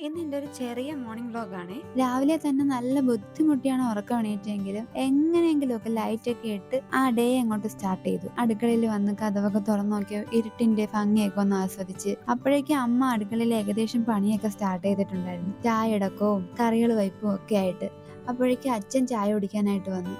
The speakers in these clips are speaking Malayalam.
ഇന്ന് എൻ്റെ ഒരു ചെറിയ മോർണിംഗ് വ്ലോഗാണ്. രാവിലെ തന്നെ നല്ല ബുദ്ധിമുട്ടിയാണ് ഉറക്കം എണീറ്റെങ്കിലും എങ്ങനെയെങ്കിലും ഒക്കെ ലൈറ്റ് ഒക്കെ ഇട്ട് ആ ഡേ അങ്ങോട്ട് സ്റ്റാർട്ട് ചെയ്തു. അടുക്കളയിൽ വന്ന് കതവൊക്കെ തുറന്നു നോക്കി ഇരുട്ടിന്റെ ഭംഗിയൊക്കെ ഒന്ന് ആസ്വദിച്ച് അപ്പോഴേക്കും അമ്മ അടുക്കളയിൽ ഏകദേശം പണിയൊക്കെ സ്റ്റാർട്ട് ചെയ്തിട്ടുണ്ടായിരുന്നു. ചായ ഇടക്കവും കറികൾ വയ്പ്പും ഒക്കെ ആയിട്ട്. അപ്പോഴേക്കും അച്ഛൻ ചായ കുടിക്കാനായിട്ട് വന്നു.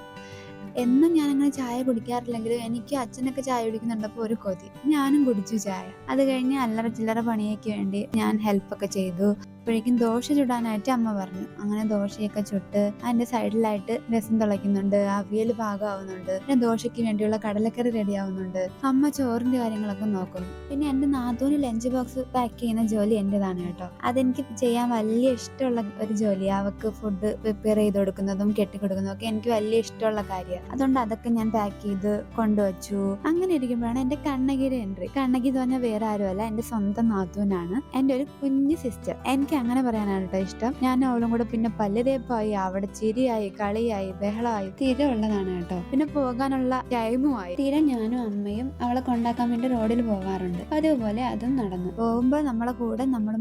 എന്നും ഞാനങ്ങനെ ചായ കുടിക്കാറില്ലെങ്കിലും എനിക്ക് അച്ഛനൊക്കെ ചായ കുടിക്കുന്നുണ്ടപ്പോൾ ഒരു കൊതി. ഞാനും കുടിച്ചു ചായ. അത് കഴിഞ്ഞ് അല്ലറ ചില്ലറ പണിയൊക്കെ വേണ്ടി ഞാൻ ഹെൽപ്പൊക്കെ ചെയ്തു. അപ്പോഴേക്കും ദോശ ചുടാനായിട്ട് അമ്മ പറഞ്ഞു. അങ്ങനെ ദോശയൊക്കെ ചുട്ട് അതിന്റെ സൈഡിലായിട്ട് രസം തിളയ്ക്കുന്നുണ്ട്, അവിയൽ പാകമാവുന്നുണ്ട്, പിന്നെ ദോശയ്ക്ക് വേണ്ടിയുള്ള കടലക്കറി റെഡി ആവുന്നുണ്ട്. അമ്മ ചോറിന്റെ കാര്യങ്ങളൊക്കെ നോക്കുന്നു. പിന്നെ എന്റെ നാത്തൂന് ലഞ്ച് ബോക്സ് പാക്ക് ചെയ്യുന്ന ജോലി എന്റേതാണ് കേട്ടോ. അതെനിക്ക് ചെയ്യാൻ വലിയ ഇഷ്ടമുള്ള ഒരു ജോലിയാണ്. അവക്ക് ഫുഡ് പ്രിപ്പയർ ചെയ്ത് കൊടുക്കുന്നതും കെട്ടിക്കൊടുക്കുന്നതും ഒക്കെ എനിക്ക് വലിയ ഇഷ്ടമുള്ള കാര്യമാണ്. അതുകൊണ്ട് അതൊക്കെ ഞാൻ പാക്ക് ചെയ്ത് കൊണ്ടുവച്ചു. അങ്ങനെ ഇരിക്കുമ്പോഴാണ് എന്റെ കണ്ണകിയുടെ എൻട്രി. കണ്ണകി എന്ന് പറഞ്ഞാൽ വേറെ ആരുമല്ല, എന്റെ സ്വന്തം നാത്തൂനാണ്, എന്റെ ഒരു കുഞ്ഞു സിസ്റ്റർ. എനിക്ക് അങ്ങനെ പറയാനാണ് കേട്ടോ ഇഷ്ടം. ഞാൻ അവളും കൂടെ പിന്നെ പല്ലുതേപ്പായി, അവിടെ ചിരിയായി, കളിയായി, ബഹളമായി, തീരെ ഉള്ളതാണ് കേട്ടോ. പിന്നെ പോകാനുള്ള ടൈമുമായി. തീരെ ഞാനും അമ്മയും അവളെ കൊണ്ടാക്കാൻ വേണ്ടി റോഡിൽ പോകാറുണ്ട്. അതുപോലെ അതും നടന്നു. പോകുമ്പോൾ നമ്മളെ കൂടെ നമ്മൾ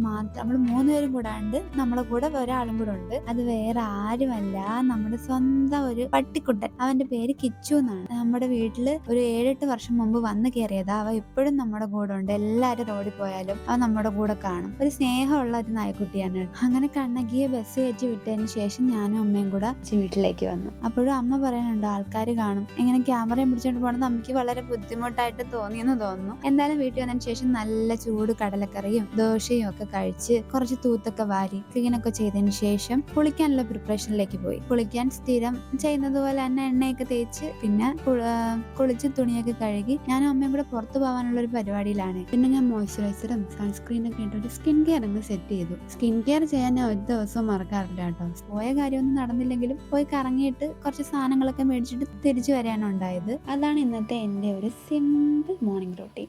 മൂന്നുപേരും കൂടാണ്ട് നമ്മളെ കൂടെ ഒരാളും കൂടെ ഉണ്ട്. അത് വേറെ ആരുമല്ല, നമ്മുടെ സ്വന്തം ഒരു പട്ടിക്കുട്ടൻ. അവന്റെ പേര് കിച്ചു എന്നാണ്. നമ്മുടെ വീട്ടില് ഒരു 7-8 വർഷം മുമ്പ് വന്ന് കയറിയതാ. അവ എപ്പോഴും നമ്മുടെ കൂടെ ഉണ്ട്. എല്ലാരും റോഡിൽ പോയാലും അവ നമ്മുടെ കൂടെ കാണും. ഒരു സ്നേഹമുള്ള ഒരു നായ്ക്കുട്ടിയാണ്. അങ്ങനെ കണ്ണകിയെ ബസ് കയറ്റി വിട്ടതിന് ശേഷം ഞാനും അമ്മയും കൂടെ വീട്ടിലേക്ക് വന്നു. അപ്പോഴും അമ്മ പറയാനുണ്ട് ആൾക്കാർ കാണും, ഇങ്ങനെ ക്യാമറയും പിടിച്ചോണ്ട് പോകണമെന്ന് അമ്മയ്ക്ക് വളരെ ബുദ്ധിമുട്ടായിട്ട് തോന്നിയെന്ന് തോന്നുന്നു. എന്തായാലും വീട്ടിൽ വന്നതിന് ശേഷം നല്ല ചൂട് കടലക്കറിയും ദോശയും ഒക്കെ കഴിച്ച് കുറച്ച് തൂത്തൊക്കെ വാരി ക്ലീനൊക്കെ ചെയ്തതിന് ശേഷം കുളിക്കാനുള്ള പ്രിപ്പറേഷനിലേക്ക് പോയി. കുളിക്കാൻ സ്ഥിരം ചെയ്യുന്നത് പോലെ തന്നെ എണ്ണയൊക്കെ തേച്ച് പിന്നെ കുളിച്ച് തുണിയൊക്കെ കഴുകി ഞാനും അമ്മയും കൂടെ പുറത്തു പോകാനുള്ള ഒരു പരിപാടിയിലാണ്. പിന്നെ ഞാൻ മോയ്സ്ചറൈസറും സൺസ്ക്രീനൊക്കെ ഇട്ടൊരു സ്കിൻ കെയർ അങ്ങ് സെറ്റ് ചെയ്തു. സ്കിൻ കെയർ ചെയ്യാൻ ഞാൻ ഒരു ദിവസവും മറക്കാറില്ല കേട്ടോ. പോയ കാര്യമൊന്നും നടന്നില്ലെങ്കിലും പോയി കറങ്ങിയിട്ട് കുറച്ച് സാധനങ്ങളൊക്കെ മേടിച്ചിട്ട് തിരിച്ചു വരാനുണ്ടായത്. അതാണ് ഇന്നത്തെ എൻ്റെ ഒരു സിമ്പിൾ മോർണിംഗ് റൂട്ടീൻ.